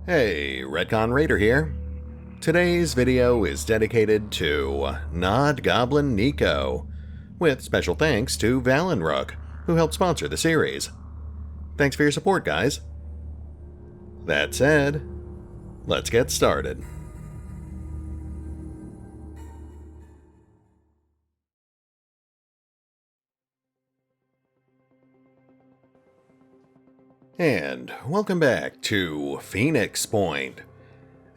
Hey, RetconRaider here. Today's video is dedicated to Nod Goblin Nico, with special thanks to Valinrook, who helped sponsor the series. Thanks for your support, guys. That said, let's get started. And welcome back to Phoenix Point,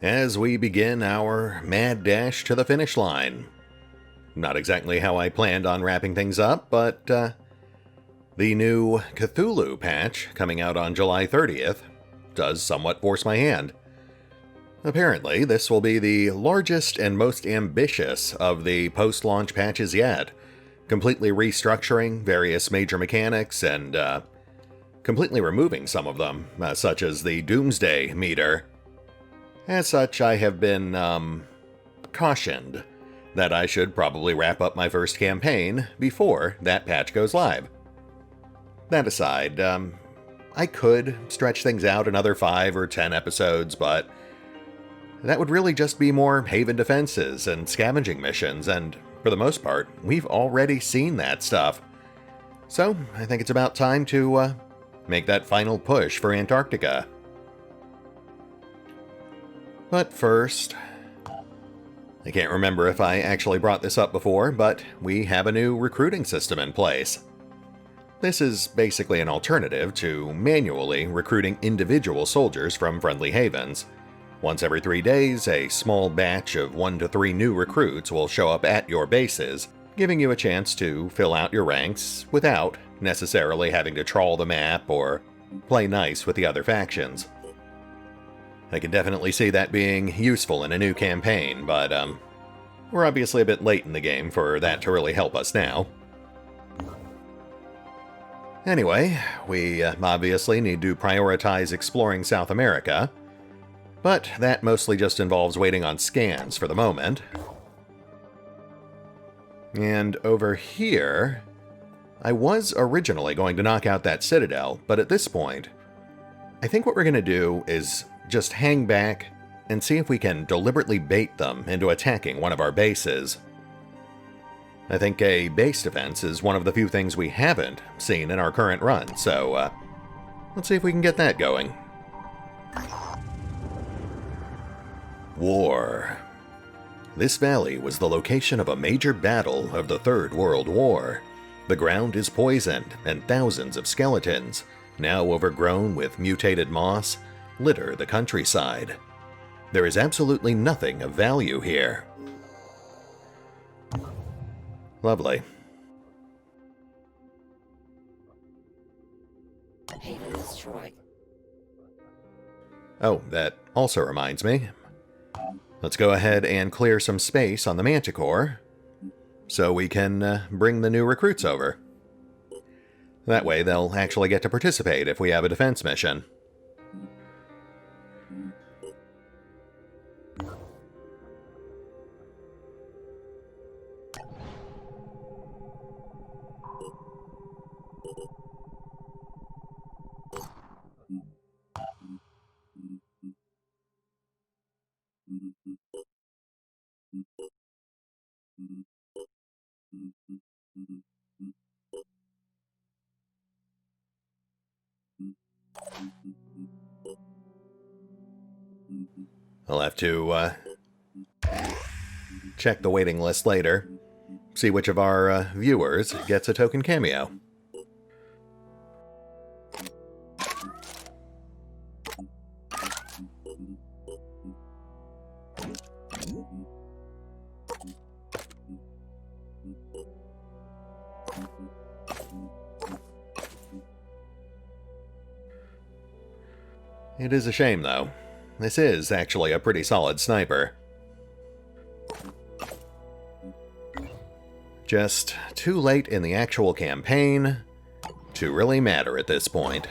as we begin our mad dash to the finish line. Not exactly how I planned on wrapping things up, but the new Cthulhu patch coming out on July 30th does somewhat force my hand. Apparently, this will be the largest and most ambitious of the post-launch patches yet, completely restructuring various major mechanics and completely removing some of them, such as the Doomsday meter. As such, I have been cautioned that I should probably wrap up my first campaign before that patch goes live. That aside, I could stretch things out another 5 or 10 episodes, but that would really just be more Haven defenses and scavenging missions, and for the most part, we've already seen that stuff. So, I think it's about time to make that final push for Antarctica. But first, I can't remember if I actually brought this up before, but we have a new recruiting system in place. This is basically an alternative to manually recruiting individual soldiers from friendly havens. Once every 3 days, a small batch of 1 to 3 new recruits will show up at your bases, giving you a chance to fill out your ranks without necessarily having to trawl the map or play nice with the other factions. I can definitely see that being useful in a new campaign, but we're obviously a bit late in the game for that to really help us now. Anyway, we obviously need to prioritize exploring South America, but that mostly just involves waiting on scans for the moment. And over here, I was originally going to knock out that citadel, but at this point, I think what we're going to do is just hang back and see if we can deliberately bait them into attacking one of our bases. I think a base defense is one of the few things we haven't seen in our current run, so let's see if we can get that going. War. This valley was the location of a major battle of the Third World War. The ground is poisoned, and thousands of skeletons, now overgrown with mutated moss, litter the countryside. There is absolutely nothing of value here. Lovely. Haven destroyed. Oh, that also reminds me. Let's go ahead and clear some space on the Manticore, so we can bring the new recruits over. That way they'll actually get to participate if we have a defense mission. I'll have to check the waiting list later, see which of our viewers gets a token cameo. It is a shame, though. This is actually a pretty solid sniper. Just too late in the actual campaign to really matter at this point.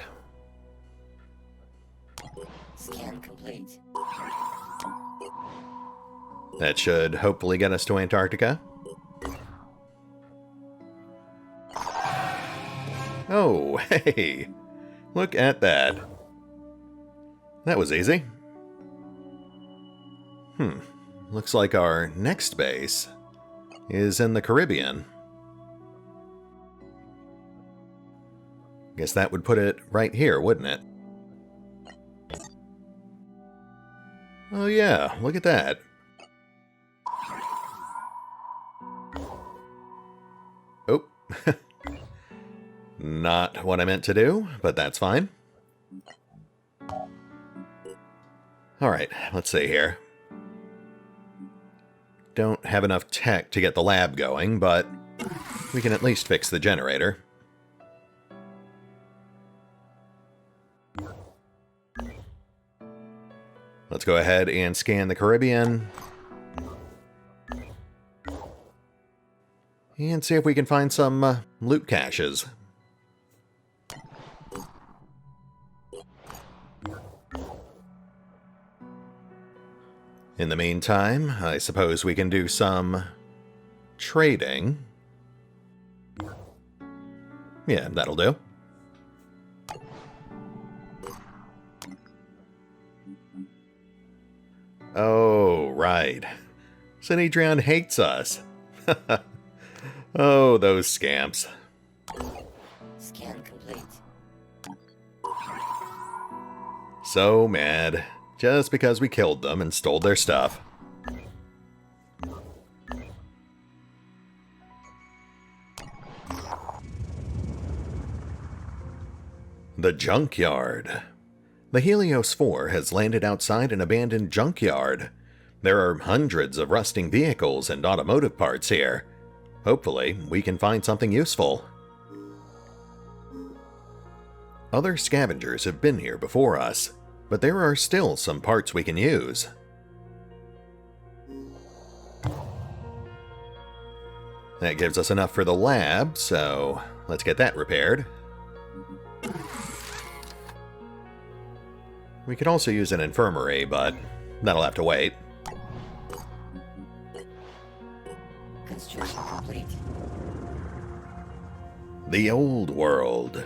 Scan complete. That should hopefully get us to Antarctica. Oh, hey! Look at that. That was easy. Looks like our next base is in the Caribbean. Guess that would put it right here, wouldn't it? Oh yeah, look at that. Oh. Not what I meant to do, but that's fine. Alright, let's see here. Don't have enough tech to get the lab going, but we can at least fix the generator. Let's go ahead and scan the Caribbean. And see if we can find some loot caches. In the meantime, I suppose we can do some trading. Yeah, that'll do. Oh, right. Sanedrion hates us. Oh, those scamps. Scan complete. So mad. Just because we killed them and stole their stuff. The junkyard. The Helios 4 has landed outside an abandoned junkyard. There are hundreds of rusting vehicles and automotive parts here. Hopefully, we can find something useful. Other scavengers have been here before us, but there are still some parts we can use. That gives us enough for the lab, so let's get that repaired. We could also use an infirmary, but that'll have to wait. Construction complete. The Old World.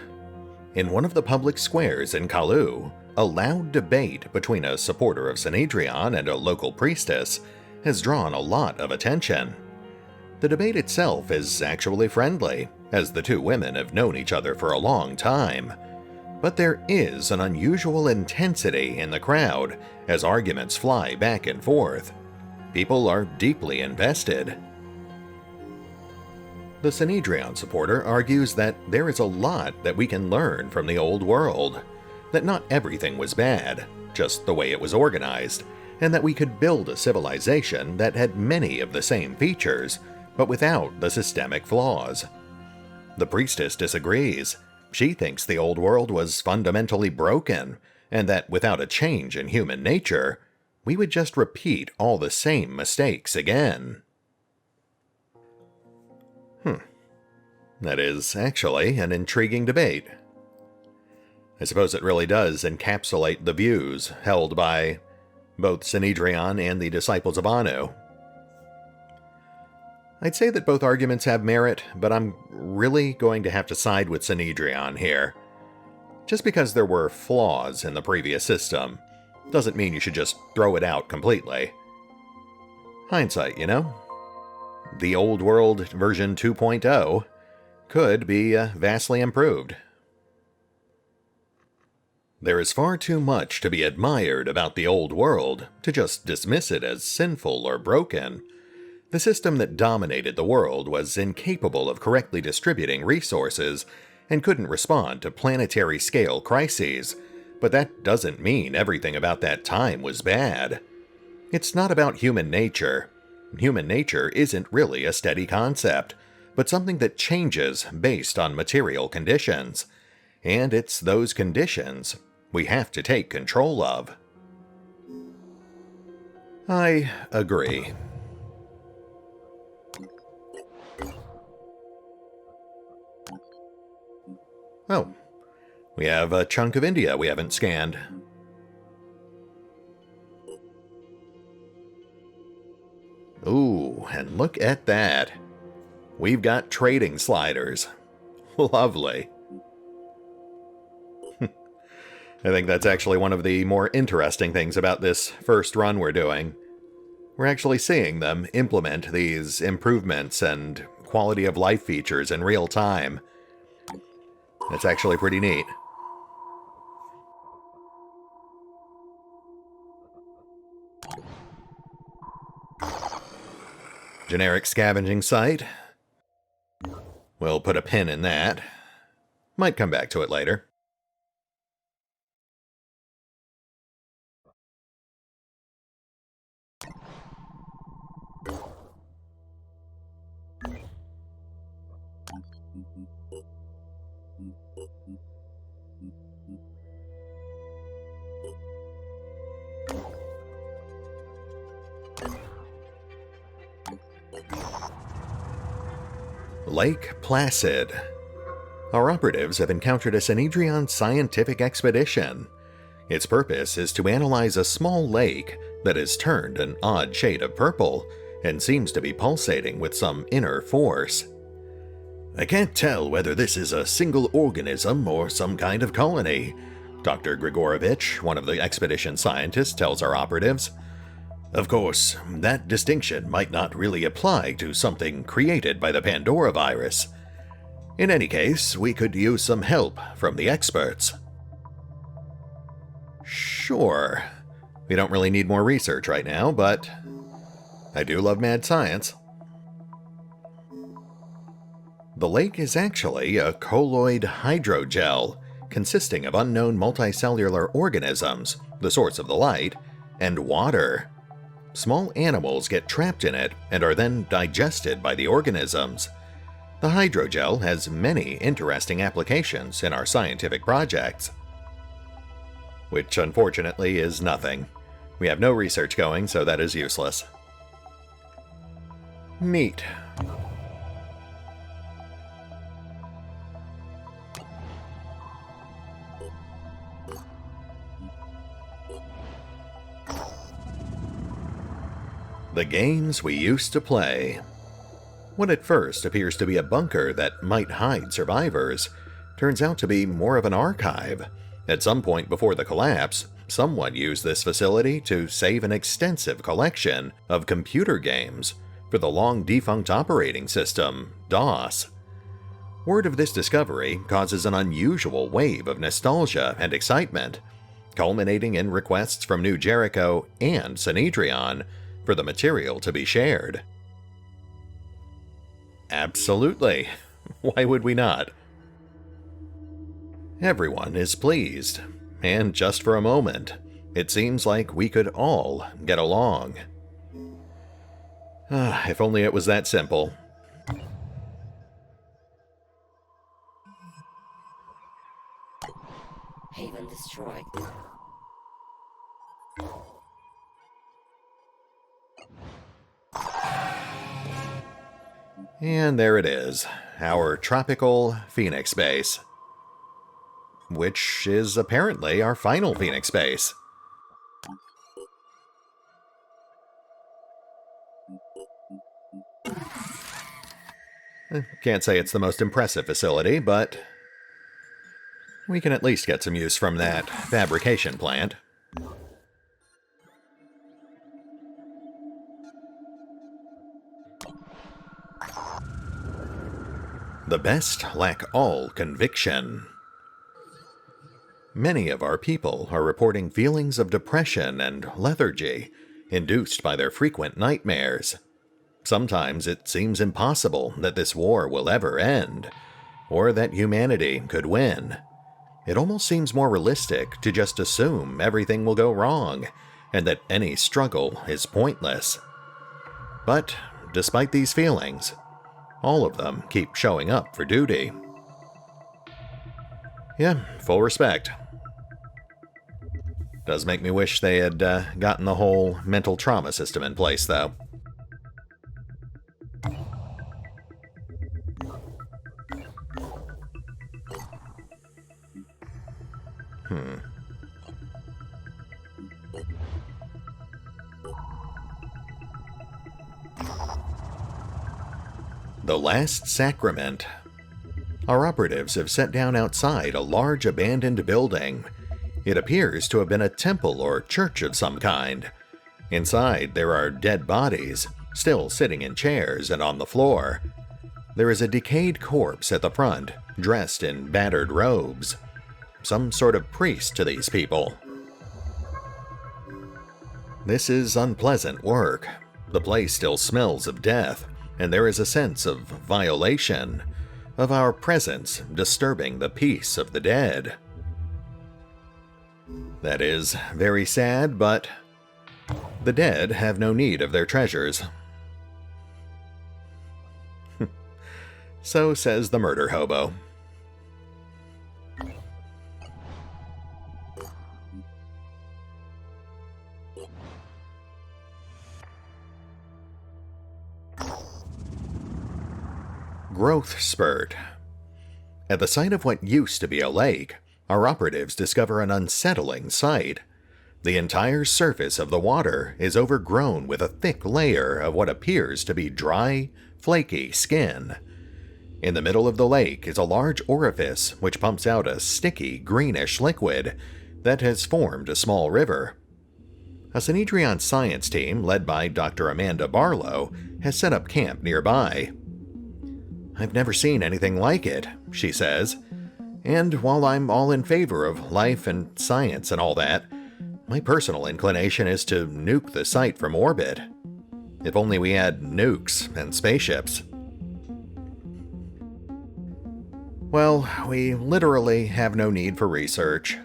In one of the public squares in Kalu, a loud debate between a supporter of Sanedrion and a local priestess has drawn a lot of attention. The debate itself is actually friendly, as the two women have known each other for a long time. But there is an unusual intensity in the crowd as arguments fly back and forth. People are deeply invested. The Sanedrion supporter argues that there is a lot that we can learn from the Old World, that not everything was bad, just the way it was organized, and that we could build a civilization that had many of the same features, but without the systemic flaws. The priestess disagrees. She thinks the Old World was fundamentally broken, and that without a change in human nature, we would just repeat all the same mistakes again. That is actually an intriguing debate. I suppose it really does encapsulate the views held by both Sanedrion and the Disciples of Anu. I'd say that both arguments have merit, but I'm really going to have to side with Sanedrion here. Just because there were flaws in the previous system doesn't mean you should just throw it out completely. Hindsight, you know? The Old World version 2.0 could be vastly improved. There is far too much to be admired about the Old World to just dismiss it as sinful or broken. The system that dominated the world was incapable of correctly distributing resources and couldn't respond to planetary-scale crises, but that doesn't mean everything about that time was bad. It's not about human nature. Human nature isn't really a steady concept, but something that changes based on material conditions. And it's those conditions we have to take control of. I agree. Oh, we have a chunk of India we haven't scanned. Ooh, and look at that. We've got trading sliders. Lovely. I think that's actually one of the more interesting things about this first run we're doing. We're actually seeing them implement these improvements and quality of life features in real time. It's actually pretty neat. Generic scavenging site. We'll put a pin in that. Might come back to it later. Lake Placid. Our operatives have encountered a Sanhedrian scientific expedition. Its purpose is to analyze a small lake that has turned an odd shade of purple and seems to be pulsating with some inner force. I can't tell whether this is a single organism or some kind of colony, Dr. Grigorovich, one of the expedition scientists, tells our operatives. Of course, that distinction might not really apply to something created by the Pandoravirus. In any case, we could use some help from the experts. Sure. We don't really need more research right now, but I do love mad science. The lake is actually a colloid hydrogel consisting of unknown multicellular organisms, the source of the light, and water. Small animals get trapped in it and are then digested by the organisms. The hydrogel has many interesting applications in our scientific projects. Which unfortunately is nothing. We have no research going, so that is useless. Neat. The games we used to play. What at first appears to be a bunker that might hide survivors turns out to be more of an archive. At some point before the collapse, someone used this facility to save an extensive collection of computer games for the long-defunct operating system, DOS. Word of this discovery causes an unusual wave of nostalgia and excitement, culminating in requests from New Jericho and Sanhedrian for the material to be shared. Absolutely. Why would we not? Everyone is pleased, and just for a moment, it seems like we could all get along. If only it was that simple. Haven destroyed. And there it is, our tropical Phoenix base. Which is apparently our final Phoenix base. Can't say it's the most impressive facility, but we can at least get some use from that fabrication plant. The best lack all conviction. Many of our people are reporting feelings of depression and lethargy induced by their frequent nightmares. Sometimes it seems impossible that this war will ever end, or that humanity could win. It almost seems more realistic to just assume everything will go wrong, and that any struggle is pointless. But despite these feelings, all of them keep showing up for duty. Yeah, full respect. Does make me wish they had gotten the whole mental trauma system in place, though. The Last Sacrament. Our operatives have set down outside a large abandoned building. It appears to have been a temple or church of some kind. Inside, there are dead bodies, still sitting in chairs and on the floor. There is a decayed corpse at the front, dressed in battered robes. Some sort of priest to these people. This is unpleasant work. The place still smells of death, and there is a sense of violation, of our presence disturbing the peace of the dead. That is very sad, but the dead have no need of their treasures. So says the murder hobo. Growth spurt. At the site of what used to be a lake, our operatives discover an unsettling sight. The entire surface of the water is overgrown with a thick layer of what appears to be dry, flaky skin. In the middle of the lake is a large orifice which pumps out a sticky, greenish liquid that has formed a small river. A Sanhedrian science team led by Dr. Amanda Barlow has set up camp nearby. "I've never seen anything like it," she says. "And while I'm all in favor of life and science and all that, my personal inclination is to nuke the site from orbit. If only we had nukes and spaceships." Well, we literally have no need for research.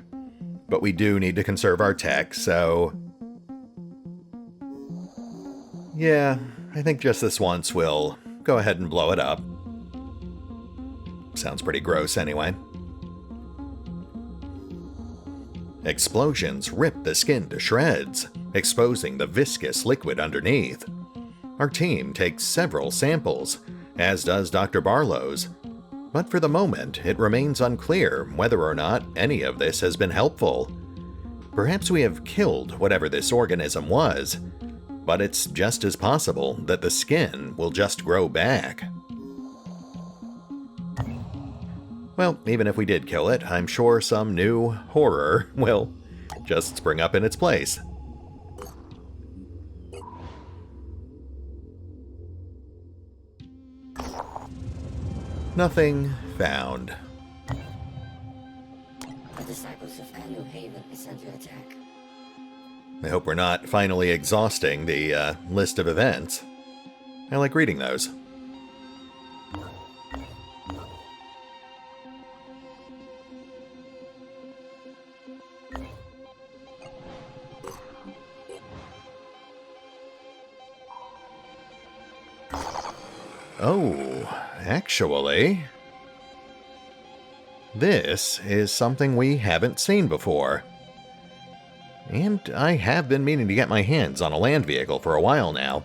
But we do need to conserve our tech, so... yeah, I think just this once we'll go ahead and blow it up. Sounds pretty gross anyway. Explosions rip the skin to shreds, exposing the viscous liquid underneath. Our team takes several samples, as does Dr. Barlow's, but for the moment it remains unclear whether or not any of this has been helpful. Perhaps we have killed whatever this organism was, but it's just as possible that the skin will just grow back. Well, even if we did kill it, I'm sure some new horror will just spring up in its place. Nothing found. The disciples of Anerdinwarpaint is under attack. I hope we're not finally exhausting the list of events. I like reading those. Oh, actually, this is something we haven't seen before. And I have been meaning to get my hands on a land vehicle for a while now.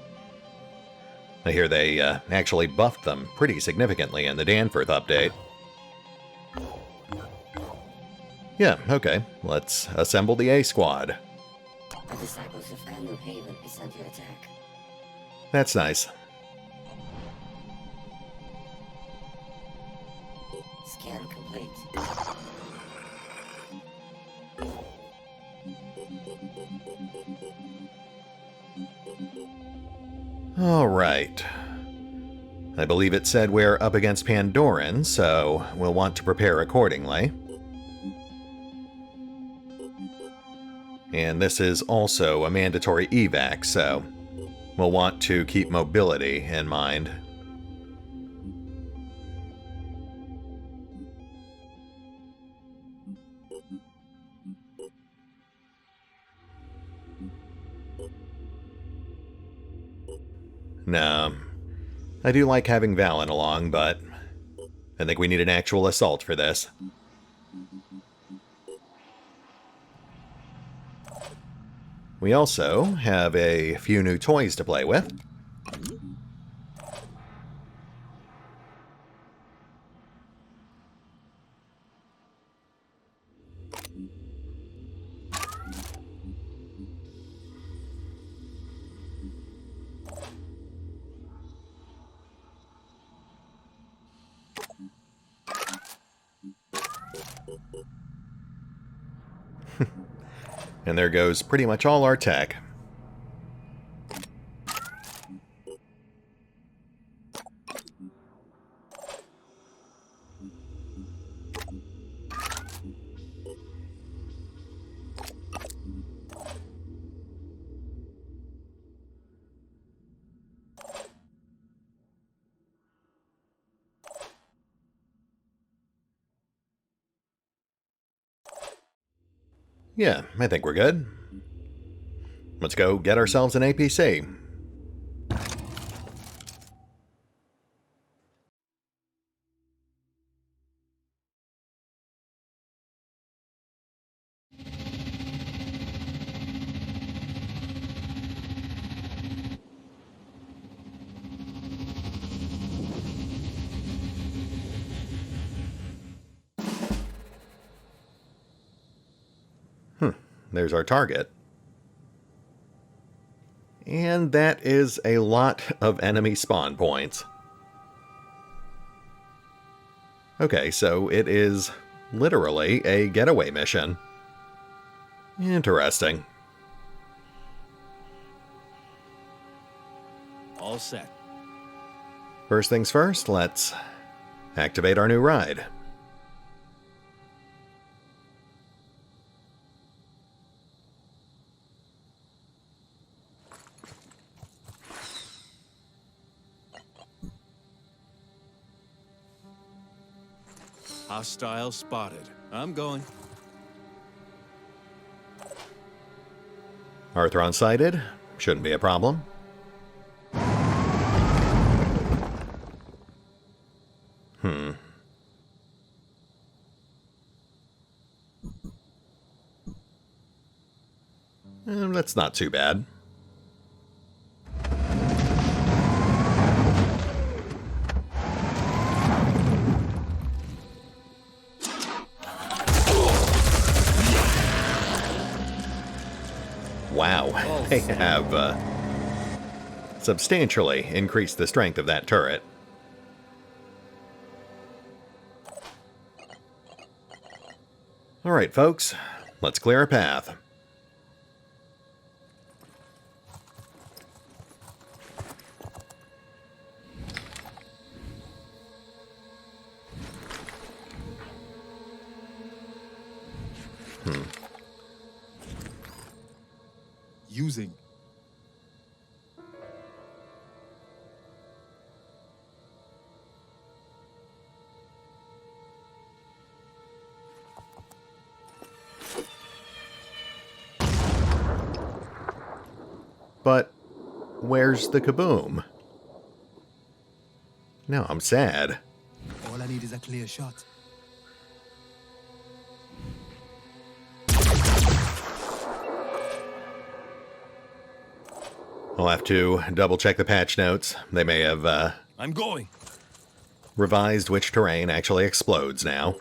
I hear they actually buffed them pretty significantly in the Danforth update. Yeah, okay, let's assemble the A squad. The disciples of Anerdinwarpaint is under attack. That's nice. Scan complete. All right. I believe it said we're up against Pandoran, so we'll want to prepare accordingly. And this is also a mandatory evac, so we'll want to keep mobility in mind. No, I do like having Valin along, but I think we need an actual assault for this. We also have a few new toys to play with. And there goes pretty much all our tech. Yeah, I think we're good. Let's go get ourselves an APC. There's our target. And that is a lot of enemy spawn points. Okay, so it is literally a getaway mission. Interesting. All set. First things first, let's activate our new ride. Hostile spotted. I'm going. Arthron sighted. Shouldn't be a problem. That's not too bad. Wow, they have substantially increased the strength of that turret. Alright, folks, let's clear a path. Using. But where's the kaboom? Now I'm sad. All I need is a clear shot. I'll have to double check the patch notes. They may have I'm going. revised which terrain actually explodes now.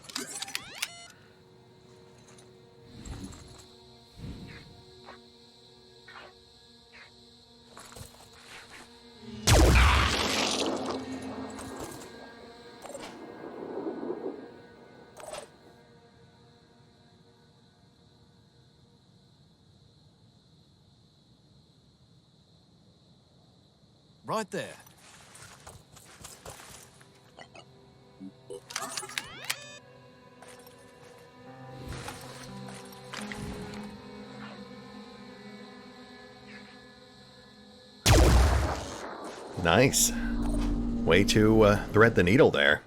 Right there. Nice. Way to thread the needle there.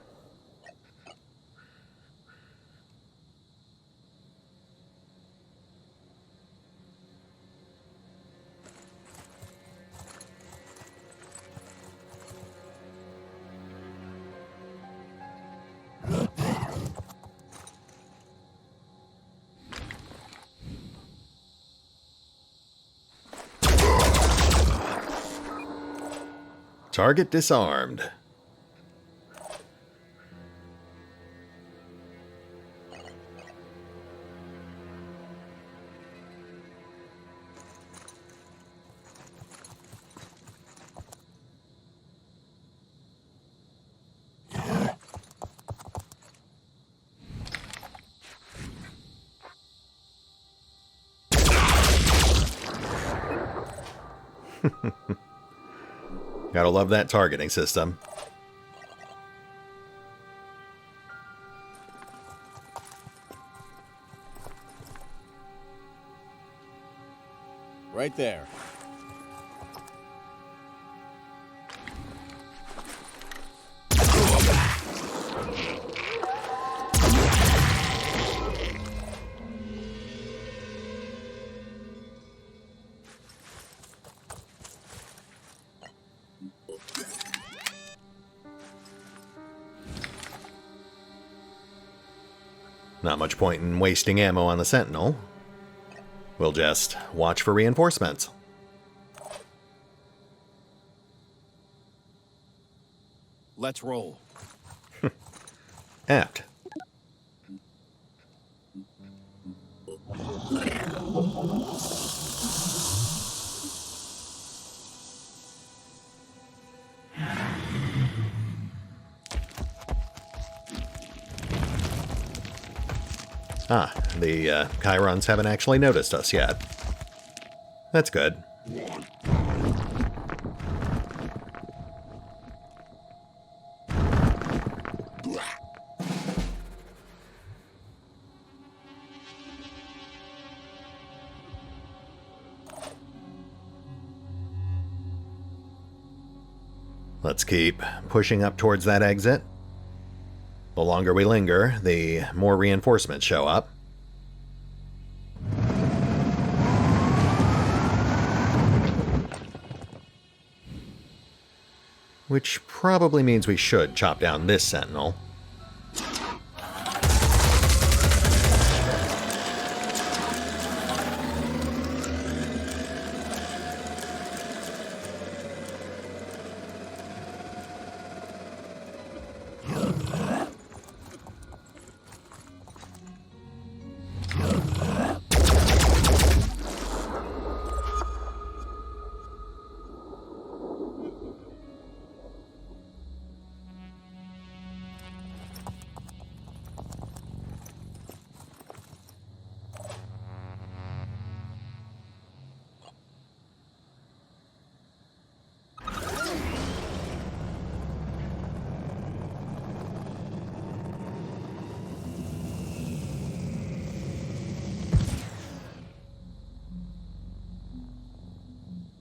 Target disarmed. Gotta love that targeting system. Right there. Not much point in wasting ammo on the Sentinel. We'll just watch for reinforcements. Let's roll. Apt. Ah, the Chirons haven't actually noticed us yet. That's good. Let's keep pushing up towards that exit. The longer we linger, the more reinforcements show up. Which probably means we should chop down this Sentinel.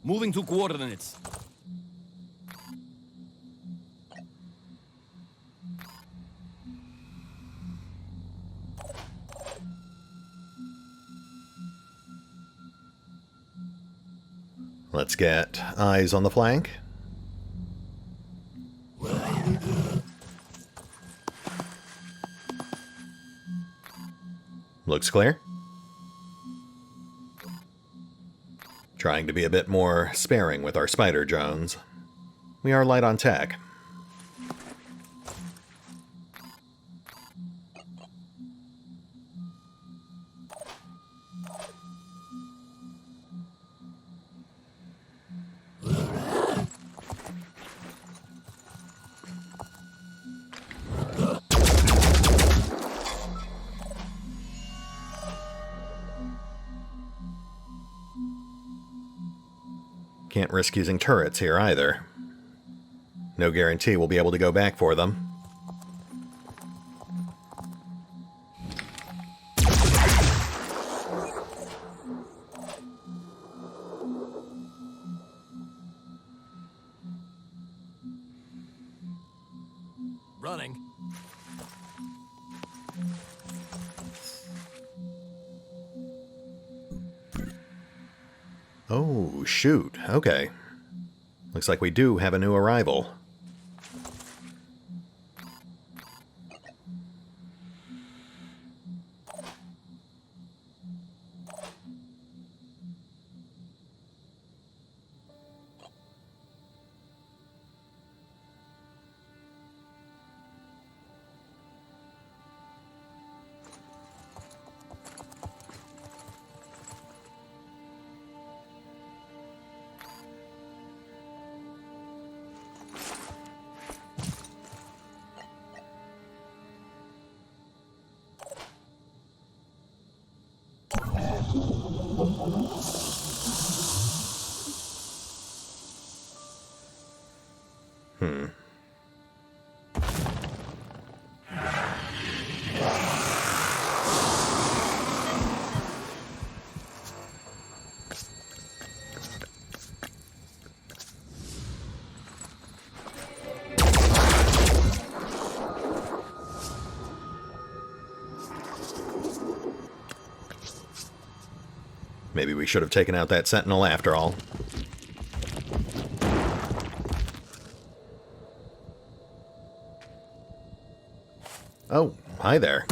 Moving to coordinates. Let's get eyes on the flank. Looks clear. Trying to be a bit more sparing with our spider drones. We are light on tech. Can't risk using turrets here either. No guarantee we'll be able to go back for them. Running. Oh, shoot. Okay. Looks like we do have a new arrival. Maybe we should have taken out that Sentinel after all. Oh, hi there.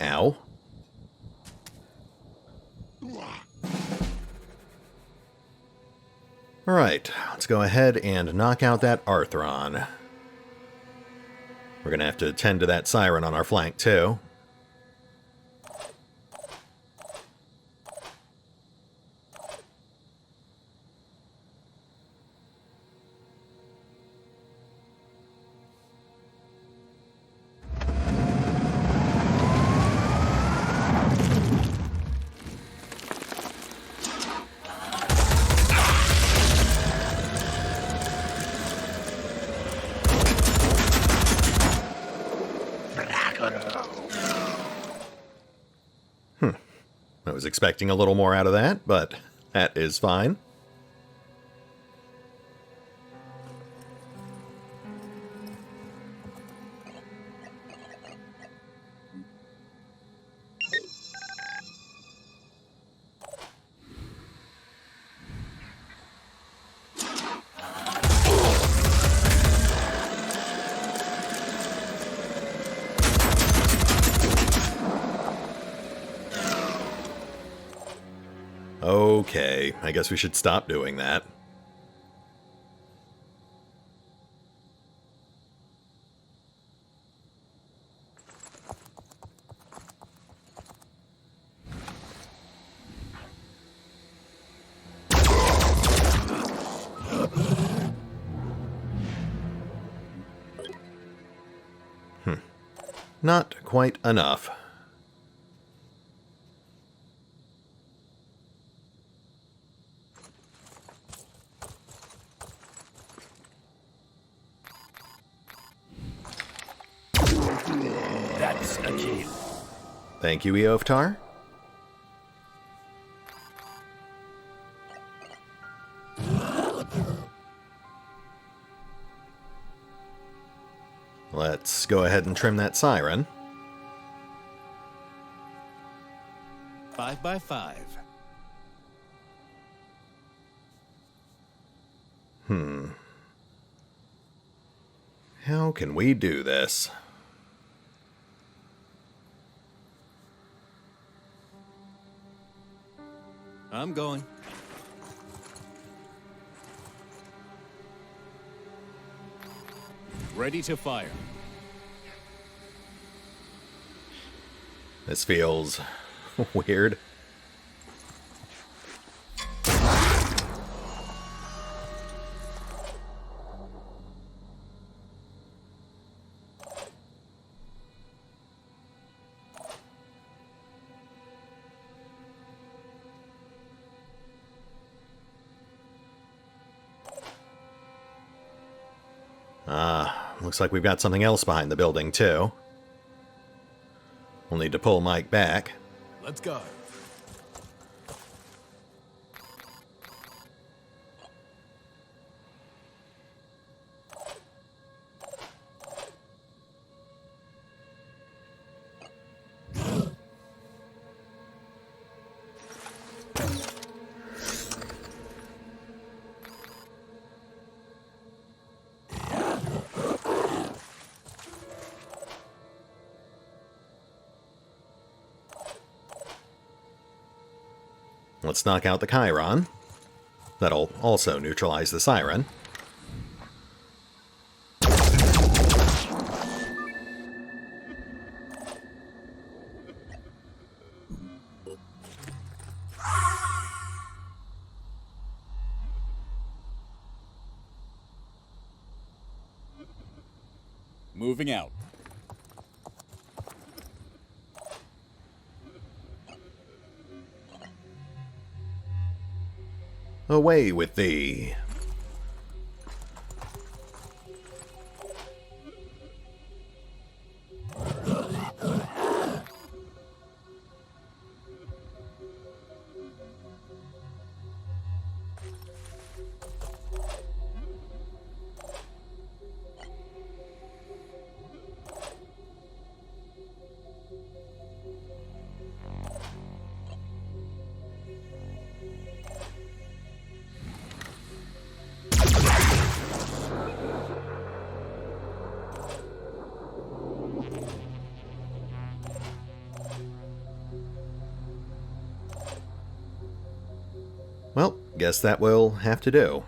Ow. Alright, let's go ahead and knock out that Arthron. We're going to have to tend to that Siren on our flank, too. I was expecting a little more out of that, but that is fine. Okay, I guess we should stop doing that. Not quite enough. That's a kill. Thank you, Eoftar. Let's go ahead and trim that Siren. 5 by 5. How can we do this? I'm going. Ready to fire. This feels weird. Looks like we've got something else behind the building, too. We'll need to pull Mike back. Let's go. Let's knock out the Chiron. That'll also neutralize the Siren. Moving out. Away with thee. Well, guess that will have to do.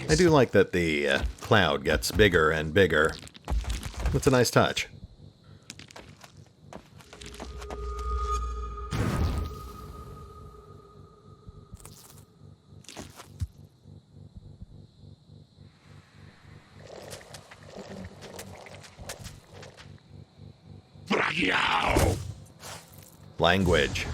I do like that the cloud gets bigger and bigger. It's a nice touch. Language.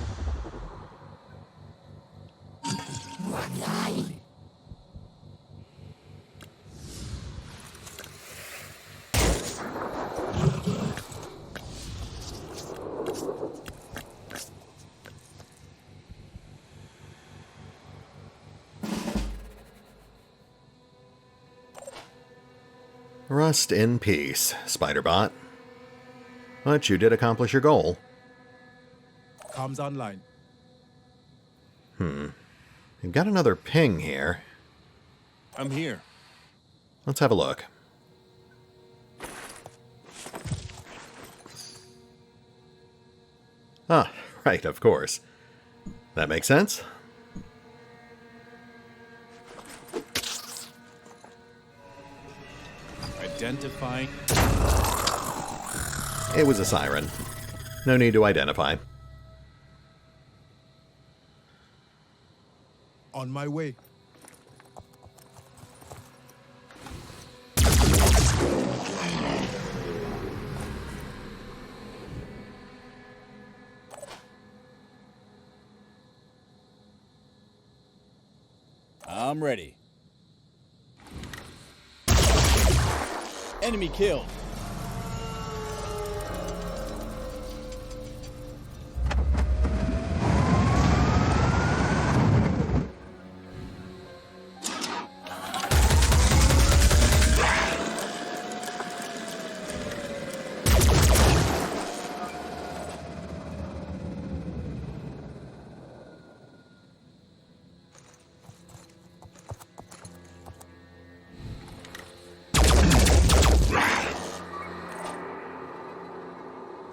Rust in peace, Spiderbot. But you did accomplish your goal. Comms online. You've got another ping here. I'm here. Let's have a look. Ah, right, of course. That makes sense. Identifying. It was a siren. No need to identify. On my way. I'm ready. Enemy killed.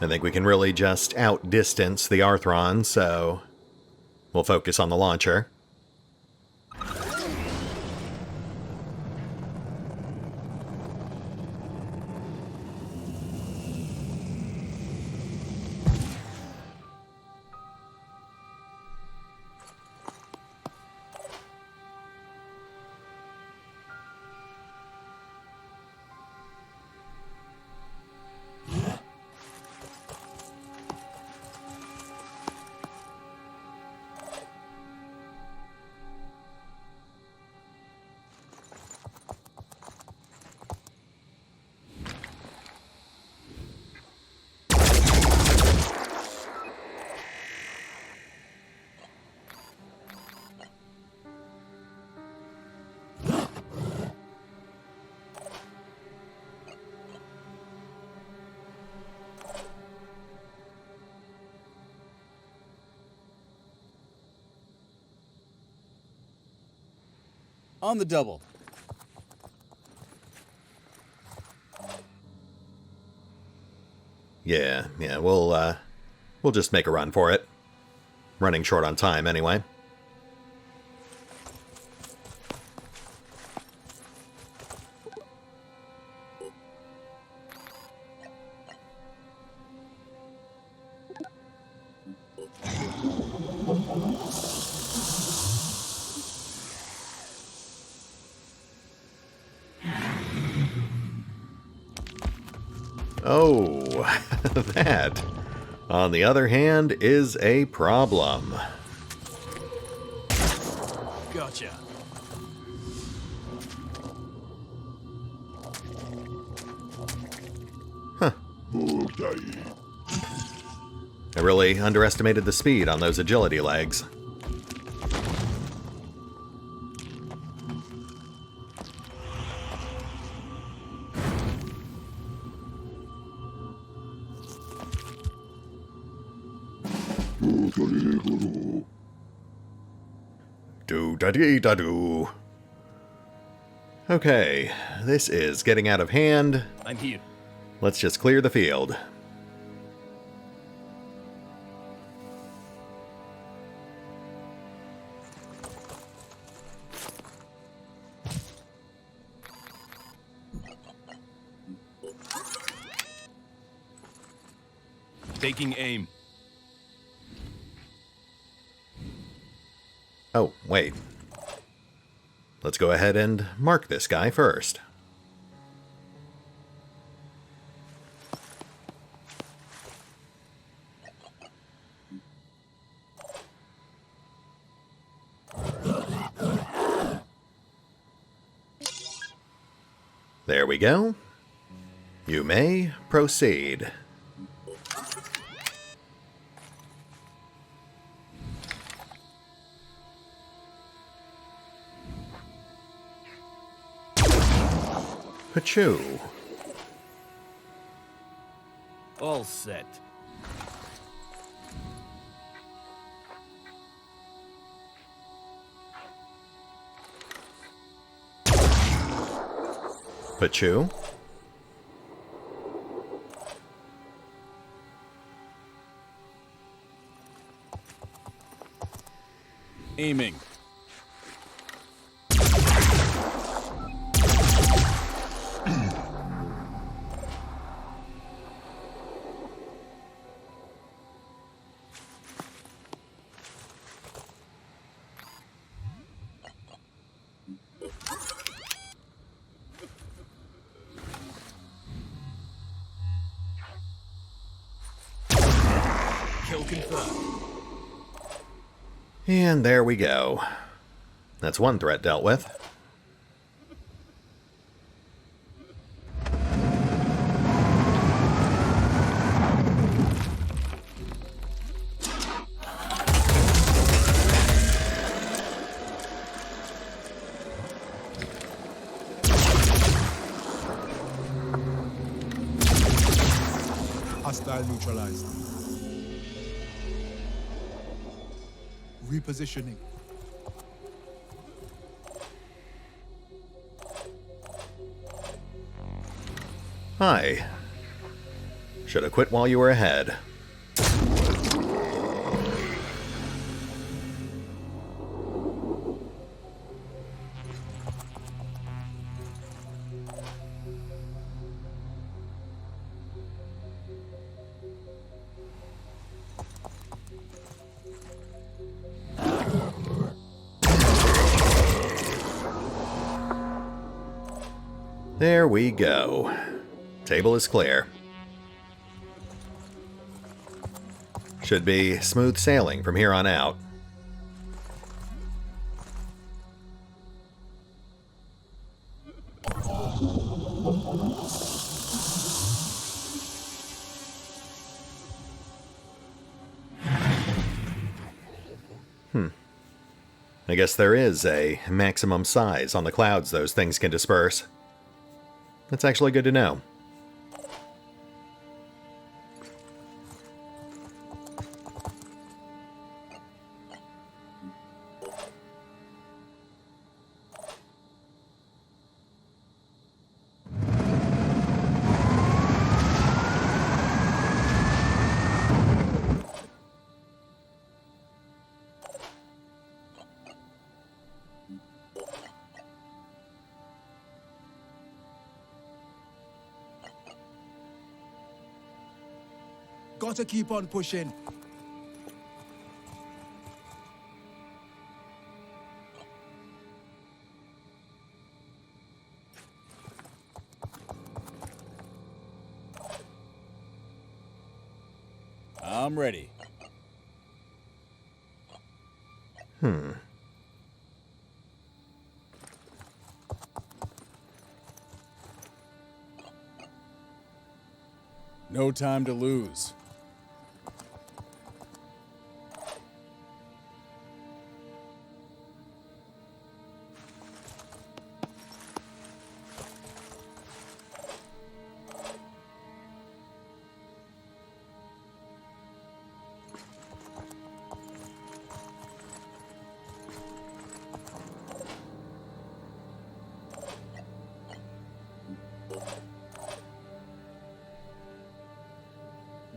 I think we can really just outdistance the Arthron, so we'll focus on the launcher. On the double. Yeah, we'll just make a run for it. Running short on time anyway. Oh, that, on the other hand, is a problem. Gotcha. Huh. I really underestimated the speed on those agility legs. Do-da-dee-da-doo. Okay, this is getting out of hand. I'm here. Let's just clear the field. Taking aim. Oh, wait. Let's go ahead and mark this guy first. There we go. You may proceed. Pachoo. All set. Pachoo. Aiming. Kill confirmed. And there we go. That's one threat dealt with. Hostile neutralized. Repositioning. Hi. Should have quit while you were ahead. There we go. Table is clear. Should be smooth sailing from here on out. I guess there is a maximum size on the clouds those things can disperse. That's actually good to know. Gotta keep on pushing. I'm ready. No time to lose.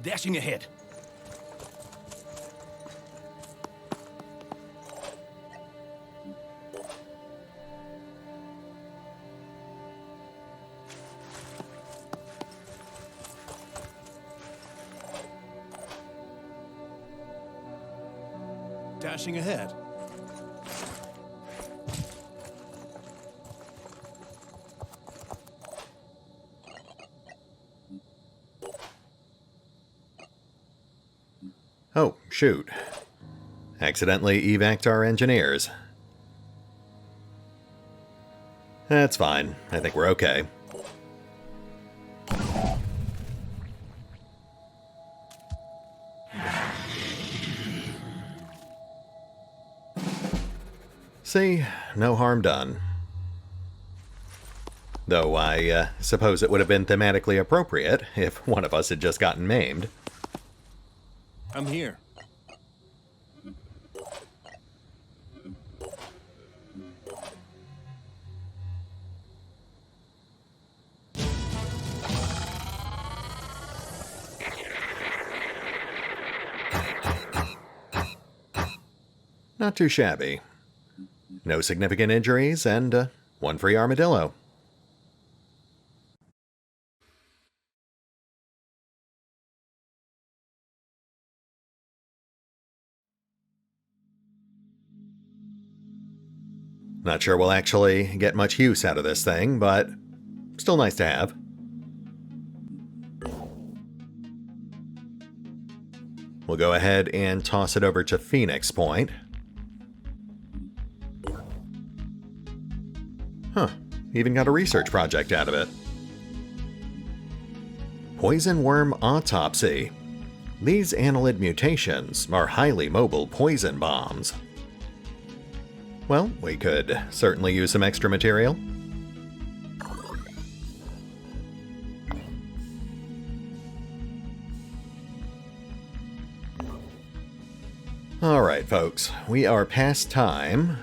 Dashing ahead. Dashing ahead. Oh, shoot. Accidentally evac'd our engineers. That's fine. I think we're okay. See, no harm done. Though I suppose it would have been thematically appropriate if one of us had just gotten maimed. I'm here. Not too shabby. No significant injuries, and one free armadillo. Not sure we'll actually get much use out of this thing, but still nice to have. We'll go ahead and toss it over to Phoenix Point. Huh, even got a research project out of it. Poison worm autopsy. These annelid mutations are highly mobile poison bombs. Well, we could certainly use some extra material. Alright, folks, we are past time.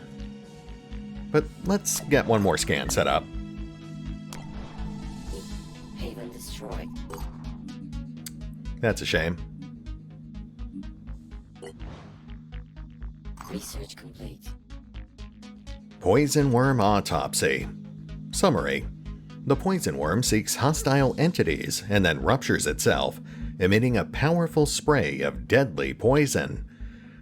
But let's get one more scan set up. Haven destroyed. That's a shame. Research complete. Poison worm autopsy. Summary. The poison worm seeks hostile entities and then ruptures itself, emitting a powerful spray of deadly poison.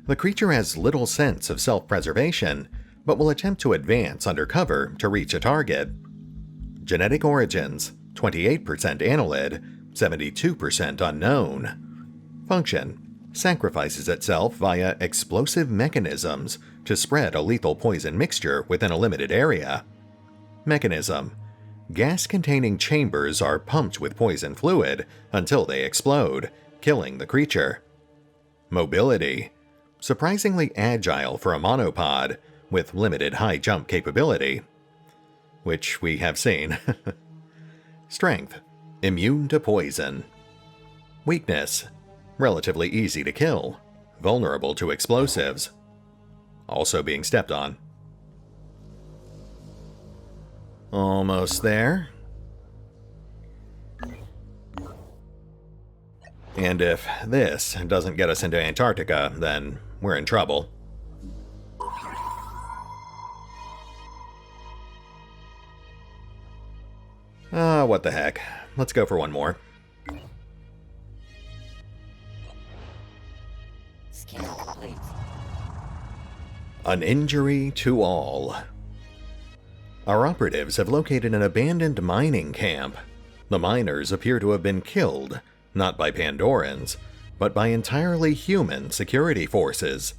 The creature has little sense of self-preservation, but will attempt to advance under cover to reach a target. Genetic origins, 28% annelid, 72% unknown. Function, sacrifices itself via explosive mechanisms to spread a lethal poison mixture within a limited area. Mechanism, gas-containing chambers are pumped with poison fluid until they explode, killing the creature. Mobility, surprisingly agile for a monopod, with limited high jump capability, which we have seen. Strength, immune to poison. Weakness, relatively easy to kill, vulnerable to explosives. Also being stepped on. Almost there. And if this doesn't get us into Antarctica, then we're in trouble. What the heck. Let's go for one more. Scan complete. An injury to all. Our operatives have located an abandoned mining camp. The miners appear to have been killed, not by Pandorans, but by entirely human security forces,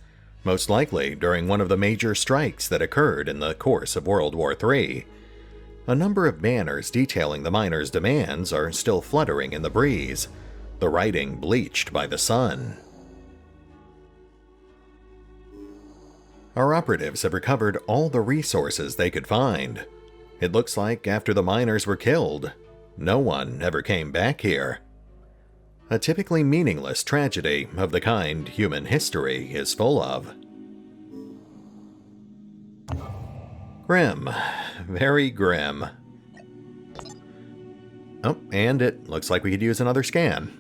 most likely during one of the major strikes that occurred in the course of World War III. A number of banners detailing the miners' demands are still fluttering in the breeze, the writing bleached by the sun. Our operatives have recovered all the resources they could find. It looks like after the miners were killed, no one ever came back here. A typically meaningless tragedy of the kind human history is full of. Grim. Very grim. Oh, and it looks like we could use another scan.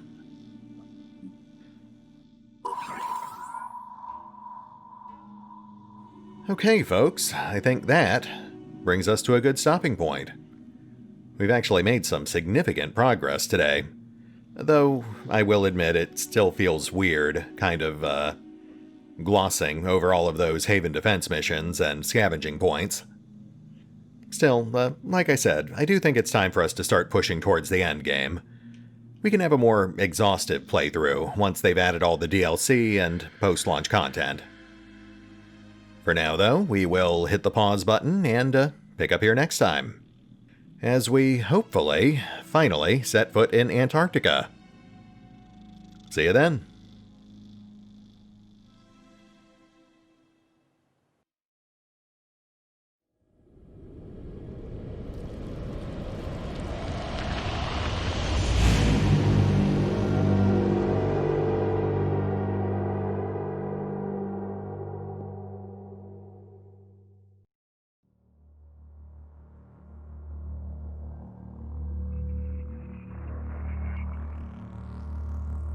Okay, folks, I think that brings us to a good stopping point. We've actually made some significant progress today, though I will admit it still feels weird, kind of, glossing over all of those Haven defense missions and scavenging points. Still, like I said, I do think it's time for us to start pushing towards the end game. We can have a more exhaustive playthrough once they've added all the DLC and post-launch content. For now, though, we will hit the pause button and pick up here next time, as we hopefully finally set foot in Antarctica. See you then.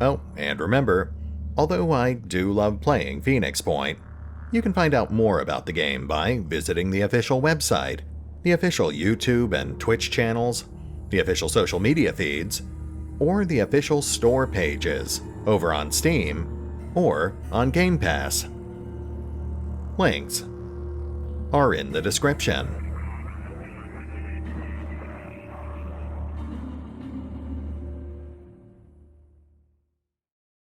Oh, and remember, although I do love playing Phoenix Point, you can find out more about the game by visiting the official website, the official YouTube and Twitch channels, the official social media feeds, or the official store pages over on Steam or on Game Pass. Links are in the description.